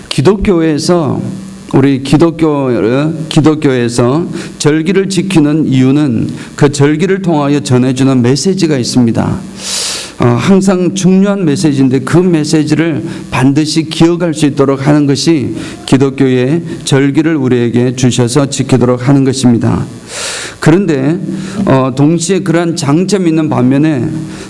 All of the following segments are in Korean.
기독교에서 우리 기독교에서 절기를 지키는 이유는 그 절기를 통하여 전해주는 메시지가 있습니다. 항상 중요한 메시지인데 그 메시지를 반드시 기억할 수 있도록 하는 것이 기독교의 절기를 우리에게 주셔서 지키도록 하는 것입니다. 그런데 동시에 그러한 장점이 있는 반면에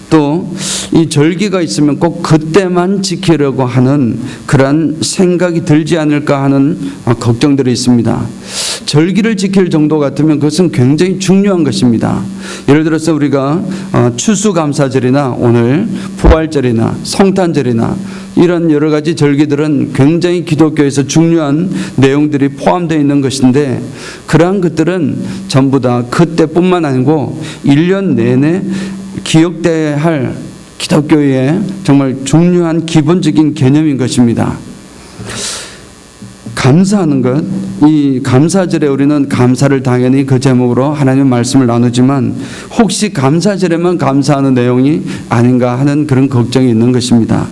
또 이 절기가 있으면 꼭 그때만 지키려고 하는 그러한 생각이 들지 않을까 하는 걱정들이 있습니다. 절기를 지킬 정도 같으면 그것은 굉장히 중요한 것입니다. 예를 들어서 우리가 추수감사절이나 오늘 부활절이나 성탄절이나 이런 여러 가지 절기들은 굉장히 기독교에서 중요한 내용들이 포함되어 있는 것인데 그러한 것들은 전부 다 그때뿐만 아니고 1년 내내 기억돼야 할 기독교의 정말 중요한 기본적인 개념인 것입니다. 감사하는 것, 이 감사절에 우리는 감사를 당연히 그 제목으로 하나님의 말씀을 나누지만 혹시 감사절에만 감사하는 내용이 아닌가 하는 그런 걱정이 있는 것입니다.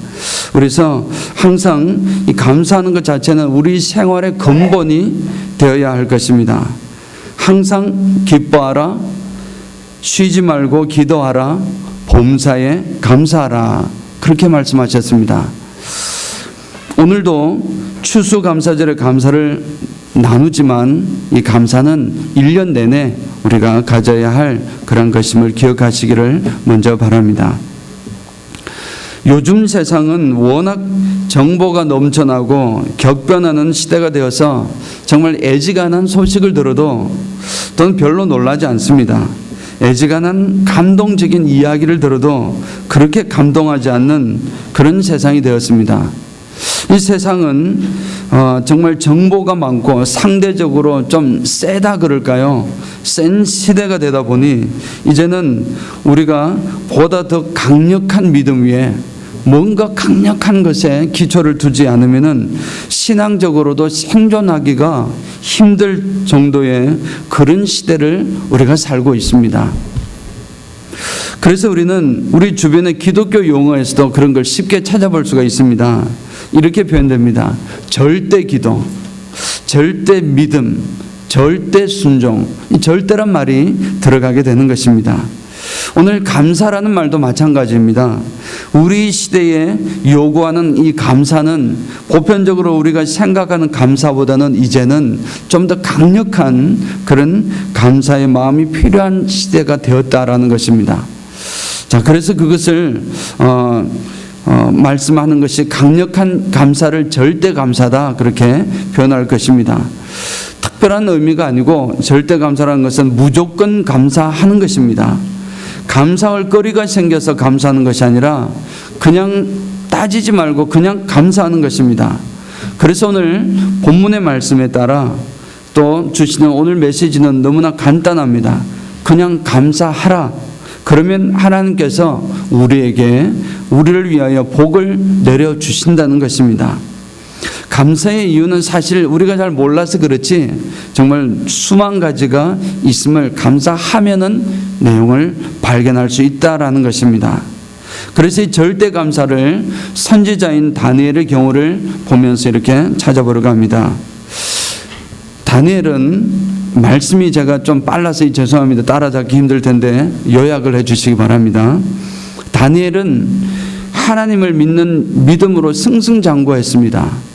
그래서 항상 이 감사하는 것 자체는 우리 생활의 근본이 되어야 할 것입니다. 항상 기뻐하라, 쉬지 말고 기도하라, 범사에 감사하라, 그렇게 말씀하셨습니다. 오늘도 추수감사절의 감사를 나누지만 이 감사는 1년 내내 우리가 가져야 할 그런 것임을 기억하시기를 먼저 바랍니다. 요즘 세상은 워낙 정보가 넘쳐나고 격변하는 시대가 되어서 정말 애지간한 소식을 들어도 전 별로 놀라지 않습니다. 애지간한 감동적인 이야기를 들어도 그렇게 감동하지 않는 그런 세상이 되었습니다. 이 세상은 정말 정보가 많고 상대적으로 좀 세다 그럴까요? 센 시대가 되다 보니 이제는 우리가 보다 더 강력한 믿음 위에 뭔가 강력한 것에 기초를 두지 않으면은 신앙적으로도 생존하기가 힘들 정도의 그런 시대를 우리가 살고 있습니다. 그래서 우리는 우리 주변의 기독교 용어에서도 그런 걸 쉽게 찾아볼 수가 있습니다. 이렇게 표현됩니다. 절대 기도, 절대 믿음, 절대 순종. 이 절대란 말이 들어가게 되는 것입니다. 오늘 감사라는 말도 마찬가지입니다. 우리 시대에 요구하는 이 감사는 보편적으로 우리가 생각하는 감사보다는 이제는 좀 더 강력한 그런 감사의 마음이 필요한 시대가 되었다라는 것입니다. 자, 그래서 그것을 말씀하는 것이 강력한 감사를 절대 감사다 그렇게 표현할 것입니다. 특별한 의미가 아니고 절대 감사라는 것은 무조건 감사하는 것입니다. 감사할 거리가 생겨서 감사하는 것이 아니라 그냥 따지지 말고 그냥 감사하는 것입니다. 그래서 오늘 본문의 말씀에 따라 또 주시는 오늘 메시지는 너무나 간단합니다. 그냥 감사하라. 그러면 하나님께서 우리를 위하여 복을 내려주신다는 것입니다. 감사의 이유는 사실 우리가 잘 몰라서 그렇지 정말 수만 가지가 있음을 감사하면은 내용을 발견할 수 있다라는 것입니다. 그래서 이 절대 감사를 선지자인 다니엘의 경우를 보면서 이렇게 찾아보려고 합니다. 다니엘은 말씀이 제가 좀 빨라서 죄송합니다. 따라잡기 힘들 텐데 요약을 해 주시기 바랍니다. 다니엘은 하나님을 믿는 믿음으로 승승장구했습니다.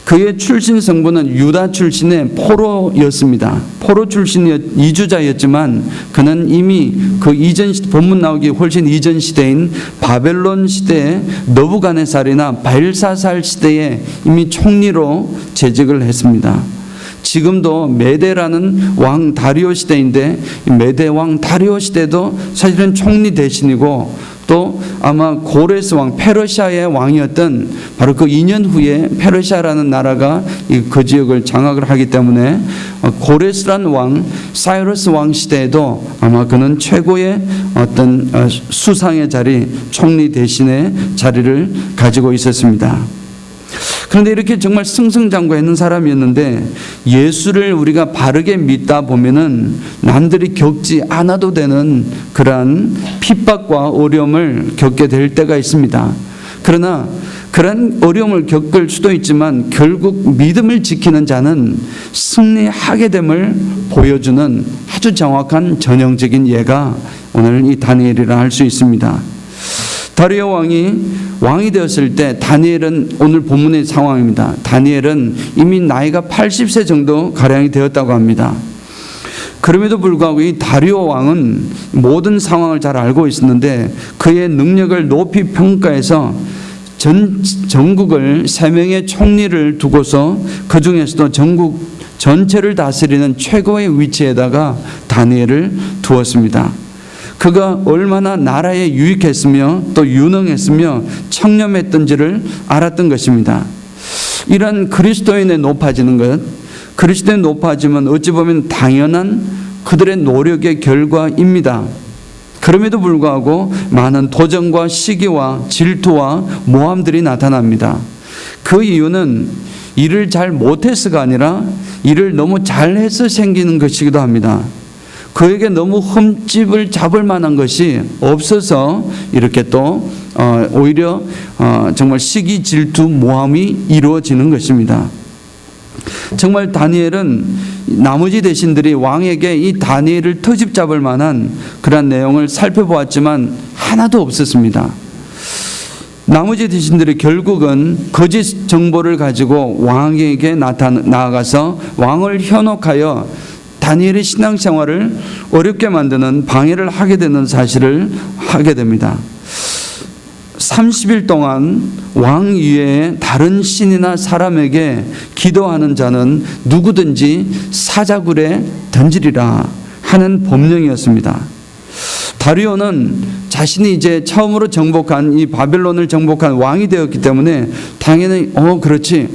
그의 출신 성부는 유다 출신의 포로였습니다. 포로 출신의 이주자였지만 그는 이미 그 이전 본문 나오기 훨씬 이전 시대인 바벨론 시대의 너부갓네살이나 벨사살 시대에 이미 총리로 재직을 했습니다. 지금도 메데라는 왕 다리오 시대인데 메데 왕 다리오 시대도 사실은 총리 대신이고 또 아마 고레스 왕 페르시아의 왕이었던 바로 그 2년 후에 페르시아라는 나라가 그 지역을 장악을 하기 때문에 고레스라는 왕 사이러스 왕 시대에도 아마 그는 최고의 어떤 수상의 자리 총리 대신의 자리를 가지고 있었습니다. 그런데 이렇게 정말 승승장구했는 사람이었는데 예수를 우리가 바르게 믿다 보면은 남들이 겪지 않아도 되는 그러한 핍박과 어려움을 겪게 될 때가 있습니다. 그러나 그런 어려움을 겪을 수도 있지만 결국 믿음을 지키는 자는 승리하게 됨을 보여주는 아주 정확한 전형적인 예가 오늘 이 다니엘이라 할 수 있습니다. 다리오 왕이 되었을 때 다니엘은 오늘 본문의 상황입니다. 다니엘은 이미 나이가 80세 정도 가량이 되었다고 합니다. 그럼에도 불구하고 이 다리오 왕은 모든 상황을 잘 알고 있었는데 그의 능력을 높이 평가해서 전국을 3명의 총리를 두고서 그 중에서도 전국 전체를 다스리는 최고의 위치에다가 다니엘을 두었습니다. 그가 얼마나 나라에 유익했으며 또 유능했으며 청렴했던지를 알았던 것입니다. 이런 그리스도인의 높아지는 것, 그리스도인이 높아지면 어찌 보면 당연한 그들의 노력의 결과입니다. 그럼에도 불구하고 많은 도전과 시기와 질투와 모함들이 나타납니다. 그 이유는 일을 잘 못해서가 아니라 일을 너무 잘해서 생기는 것이기도 합니다. 그에게 너무 흠집을 잡을 만한 것이 없어서 이렇게 또 오히려 정말 시기, 질투, 모함이 이루어지는 것입니다. 정말 다니엘은 나머지 대신들이 왕에게 이 다니엘을 터집 잡을 만한 그런 내용을 살펴보았지만 하나도 없었습니다. 나머지 대신들이 결국은 거짓 정보를 가지고 왕에게 나아가서 왕을 현혹하여 다니엘의 신앙생활을 어렵게 만드는 방해를 하게 되는 사실을 하게 됩니다. 30일 동안 왕 이외에 다른 신이나 사람에게 기도하는 자는 누구든지 사자굴에 던지리라 하는 법령이었습니다. 다리오는 자신이 이제 처음으로 정복한 이 바벨론을 정복한 왕이 되었기 때문에 당연히 그렇지,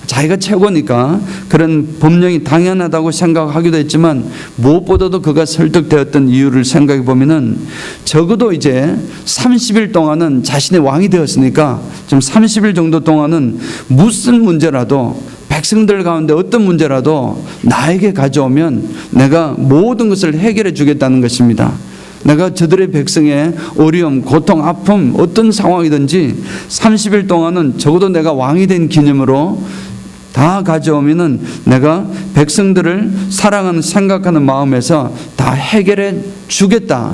자기가 최고니까 그런 법령이 당연하다고 생각하기도 했지만 무엇보다도 그가 설득되었던 이유를 생각해 보면은 적어도 이제 30일 동안은 자신의 왕이 되었으니까 좀 30일 정도 동안은 무슨 문제라도 백성들 가운데 어떤 문제라도 나에게 가져오면 내가 모든 것을 해결해 주겠다는 것입니다. 내가 저들의 백성의 어려움, 고통, 아픔 어떤 상황이든지 30일 동안은 적어도 내가 왕이 된 기념으로 다 가져오면은 내가 백성들을 사랑하는 생각하는 마음에서 다 해결해 주겠다.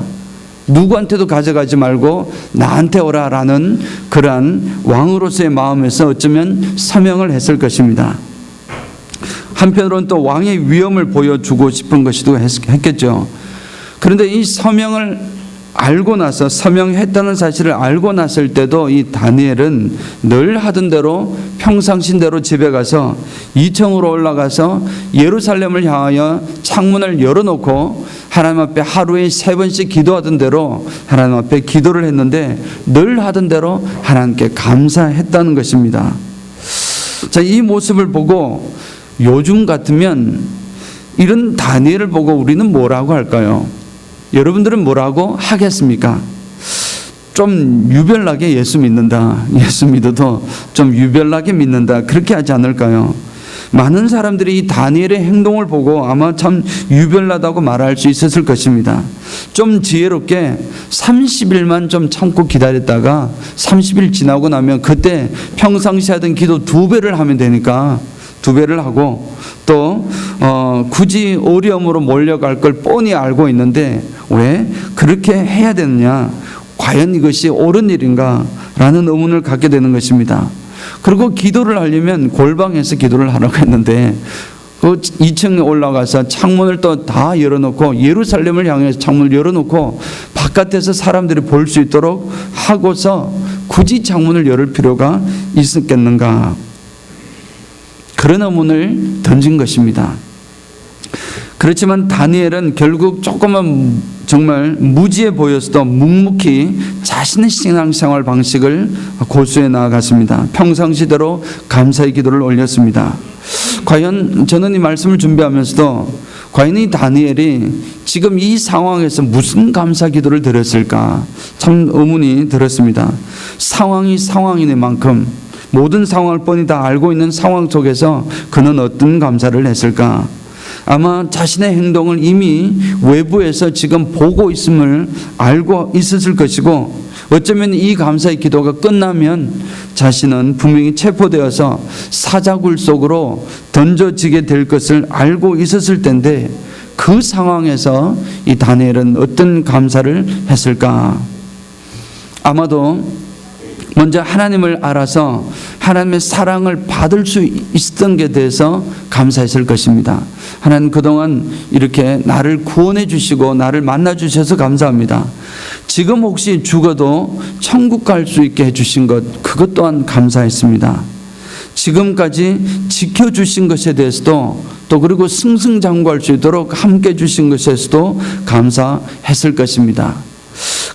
누구한테도 가져가지 말고 나한테 오라라는 그러한 왕으로서의 마음에서 어쩌면 서명을 했을 것입니다. 한편으로는 또 왕의 위엄을 보여주고 싶은 것이도 했겠죠. 그런데 이 서명을 알고 나서 서명했다는 사실을 알고 났을 때도 이 다니엘은 늘 하던 대로 평상시대로 집에 가서 2층으로 올라가서 예루살렘을 향하여 창문을 열어놓고 하나님 앞에 하루에 3번씩 기도하던 대로 하나님 앞에 기도를 했는데 늘 하던 대로 하나님께 감사했다는 것입니다. 자, 이 모습을 보고 요즘 같으면 이런 다니엘을 보고 우리는 뭐라고 할까요? 여러분들은 뭐라고 하겠습니까? 좀 유별나게 예수 믿는다. 예수 믿어도 좀 유별나게 믿는다. 그렇게 하지 않을까요? 많은 사람들이 이 다니엘의 행동을 보고 아마 참 유별나다고 말할 수 있었을 것입니다. 좀 지혜롭게 30일만 좀 참고 기다렸다가 30일 지나고 나면 그때 평상시 하던 기도 2배를 하면 되니까 2배를 하고 또 굳이 어려움으로 몰려갈 걸 뻔히 알고 있는데 왜 그렇게 해야 되느냐, 과연 이것이 옳은 일인가 라는 의문을 갖게 되는 것입니다. 그리고 기도를 하려면 골방에서 기도를 하라고 했는데 그 2층에 올라가서 창문을 또 다 열어놓고 예루살렘을 향해서 창문을 열어놓고 바깥에서 사람들이 볼 수 있도록 하고서 굳이 창문을 열을 필요가 있었겠는가, 그런 의문을 던진 것입니다. 그렇지만 다니엘은 결국 조금은 정말 무지해 보였어도 묵묵히 자신의 신앙생활 방식을 고수해 나아갔습니다. 평상시대로 감사의 기도를 올렸습니다. 과연 저는 이 말씀을 준비하면서도 과연 이 다니엘이 지금 이 상황에서 무슨 감사 기도를 드렸을까 참 의문이 들었습니다. 상황이 상황이니만큼 모든 상황을 뻔히 다 알고 있는 상황 속에서 그는 어떤 감사를 했을까? 아마 자신의 행동을 이미 외부에서 지금 보고 있음을 알고 있었을 것이고 어쩌면 이 감사의 기도가 끝나면 자신은 분명히 체포되어서 사자굴 속으로 던져지게 될 것을 알고 있었을 텐데 그 상황에서 이 다니엘은 어떤 감사를 했을까? 아마도 먼저 하나님을 알아서 하나님의 사랑을 받을 수 있었던 게 대해서 감사했을 것입니다. 하나님 그동안 이렇게 나를 구원해 주시고 나를 만나 주셔서 감사합니다. 지금 혹시 죽어도 천국 갈 수 있게 해주신 것, 그것 또한 감사했습니다. 지금까지 지켜주신 것에 대해서도 또 그리고 승승장구할 수 있도록 함께 해주신 것에서도 감사했을 것입니다.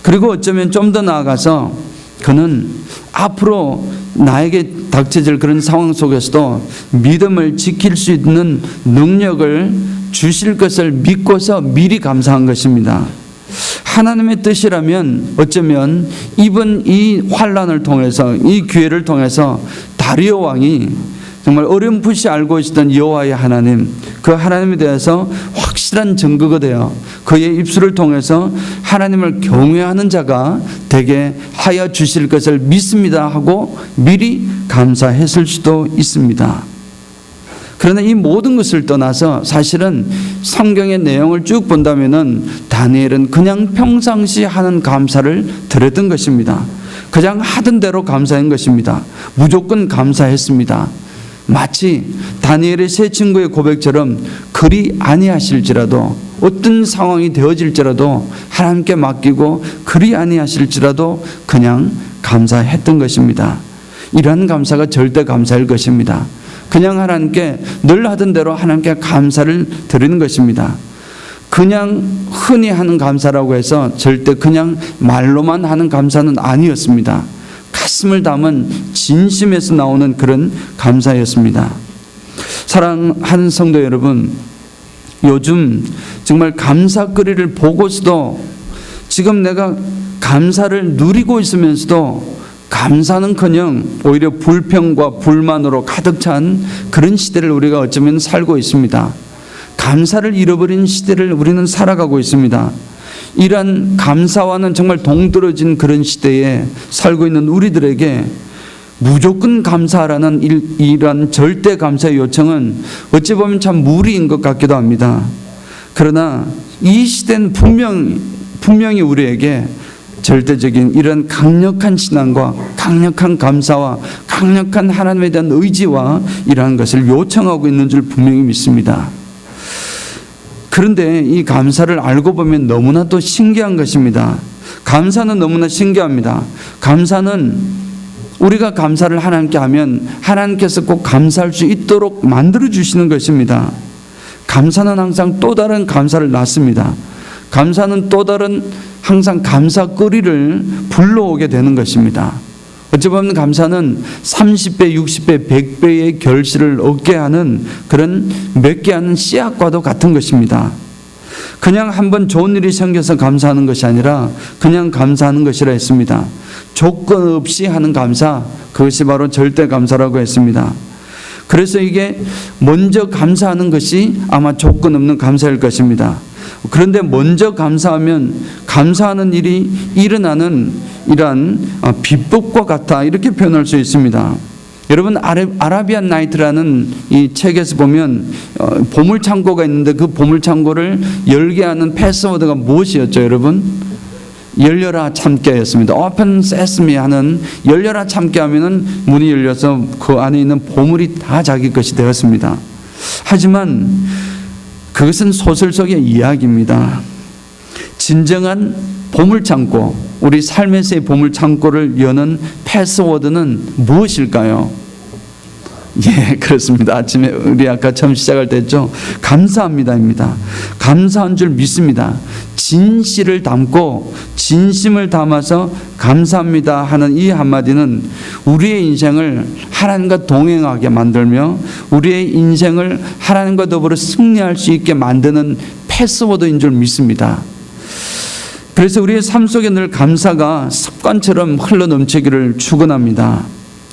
그리고 어쩌면 좀 더 나아가서 그는 앞으로 나에게 닥쳐질 그런 상황 속에서도 믿음을 지킬 수 있는 능력을 주실 것을 믿고서 미리 감사한 것입니다. 하나님의 뜻이라면 어쩌면 이번 이 환난을 통해서 이 기회를 통해서 다리오 왕이 정말 어렴풋이 알고 있었던 여호와의 하나님, 그 하나님에 대해서 확실한 증거가 되어 그의 입술을 통해서 하나님을 경외하는 자가 되게 하여 주실 것을 믿습니다 하고 미리 감사했을 수도 있습니다. 그러나 이 모든 것을 떠나서 사실은 성경의 내용을 쭉 본다면은 다니엘은 그냥 평상시 하는 감사를 드렸던 것입니다. 그냥 하던 대로 감사한 것입니다. 무조건 감사했습니다. 마치 다니엘의 세 친구의 고백처럼 그리 아니하실지라도 어떤 상황이 되어질지라도 하나님께 맡기고 그리 아니하실지라도 그냥 감사했던 것입니다. 이러한 감사가 절대 감사일 것입니다. 그냥 하나님께 늘 하던 대로 하나님께 감사를 드리는 것입니다. 그냥 흔히 하는 감사라고 해서 절대 그냥 말로만 하는 감사는 아니었습니다. 가슴을 담은 진심에서 나오는 그런 감사였습니다. 사랑하는 성도 여러분, 요즘 정말 감사거리를 보고서도 지금 내가 감사를 누리고 있으면서도 감사는커녕 오히려 불평과 불만으로 가득 찬 그런 시대를 우리가 어쩌면 살고 있습니다. 감사를 잃어버린 시대를 우리는 살아가고 있습니다. 이러한 감사와는 정말 동떨어진 그런 시대에 살고 있는 우리들에게 무조건 감사하라는 이러한 절대 감사의 요청은 어찌 보면 참 무리인 것 같기도 합니다. 그러나 이 시대는 분명히 우리에게 절대적인 이런 강력한 신앙과 강력한 감사와 강력한 하나님에 대한 의지와 이러한 것을 요청하고 있는 줄 분명히 믿습니다. 그런데 이 감사를 알고 보면 너무나도 신기한 것입니다. 감사는 너무나 신기합니다. 감사는 우리가 감사를 하나님께 하면 하나님께서 꼭 감사할 수 있도록 만들어 주시는 것입니다. 감사는 항상 또 다른 감사를 낳습니다. 감사는 또 다른 항상 감사거리를 불러오게 되는 것입니다. 어찌 보면 감사는 30배, 60배, 100배의 결실을 얻게 하는 그런 맺게 하는 씨앗과도 같은 것입니다. 그냥 한번 좋은 일이 생겨서 감사하는 것이 아니라 그냥 감사하는 것이라 했습니다. 조건 없이 하는 감사, 그것이 바로 절대 감사라고 했습니다. 그래서 이게 먼저 감사하는 것이 아마 조건 없는 감사일 것입니다. 그런데 먼저 감사하면 감사하는 일이 일어나는 이러한 비법과 같아 이렇게 표현할 수 있습니다. 여러분 아라비안 나이트라는 이 책에서 보면 보물창고가 있는데 그 보물창고를 열게 하는 패스워드가 무엇이었죠 여러분? 열려라 참깨였습니다. Open Sesame 하는 열려라 참깨 하면은 문이 열려서 그 안에 있는 보물이 다 자기 것이 되었습니다. 하지만 그것은 소설 속의 이야기입니다. 진정한 보물창고, 우리 삶에서의 보물창고를 여는 패스워드는 무엇일까요? 예, 그렇습니다. 아침에 우리 아까 처음 시작할 때 했죠. 감사합니다입니다. 감사한 줄 믿습니다. 진실을 담고 진심을 담아서 감사합니다 하는 이 한마디는 우리의 인생을 하나님과 동행하게 만들며 우리의 인생을 하나님과 더불어 승리할 수 있게 만드는 패스워드인 줄 믿습니다. 그래서 우리의 삶 속에 늘 감사가 습관처럼 흘러넘치기를 축원합니다.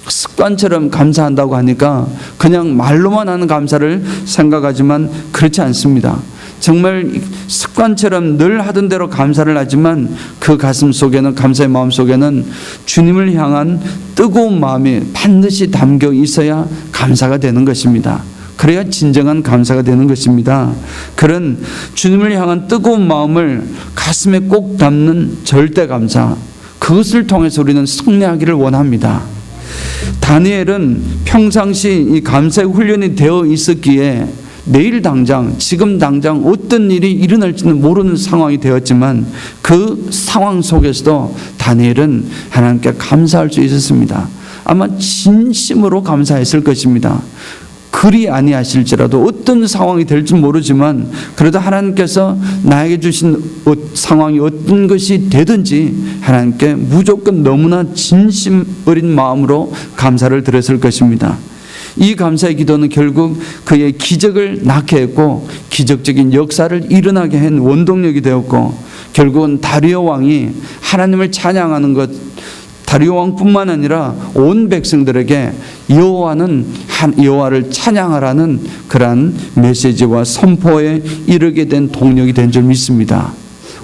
습관처럼 감사한다고 하니까 그냥 말로만 하는 감사를 생각하지만 그렇지 않습니다. 정말 습관처럼 늘 하던 대로 감사를 하지만 그 가슴 속에는, 감사의 마음 속에는 주님을 향한 뜨거운 마음이 반드시 담겨 있어야 감사가 되는 것입니다. 그래야 진정한 감사가 되는 것입니다. 그런 주님을 향한 뜨거운 마음을 가슴에 꼭 담는 절대 감사, 그것을 통해서 우리는 승리하기를 원합니다. 다니엘은 평상시 이 감사의 훈련이 되어 있었기에 내일 당장, 지금 당장 어떤 일이 일어날지는 모르는 상황이 되었지만 그 상황 속에서도 다니엘은 하나님께 감사할 수 있었습니다. 아마 진심으로 감사했을 것입니다. 그리 아니하실지라도 어떤 상황이 될지 모르지만 그래도 하나님께서 나에게 주신 상황이 어떤 것이 되든지 하나님께 무조건 너무나 진심 어린 마음으로 감사를 드렸을 것입니다. 이 감사의 기도는 결국 그의 기적을 낳게 했고 기적적인 역사를 일어나게 한 원동력이 되었고, 결국은 다리오 왕이 하나님을 찬양하는 것, 다리오 왕뿐만 아니라 온 백성들에게 여호와를 찬양하라는 그러한 메시지와 선포에 이르게 된 동력이 된 줄 믿습니다.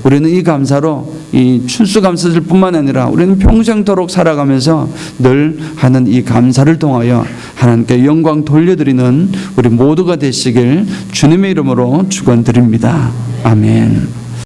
우리는 이 감사로 이 추수감사절 뿐만 아니라 우리는 평생토록 살아가면서 늘 하는 이 감사를 통하여 하나님께 영광 돌려드리는 우리 모두가 되시길 주님의 이름으로 축원드립니다. 아멘.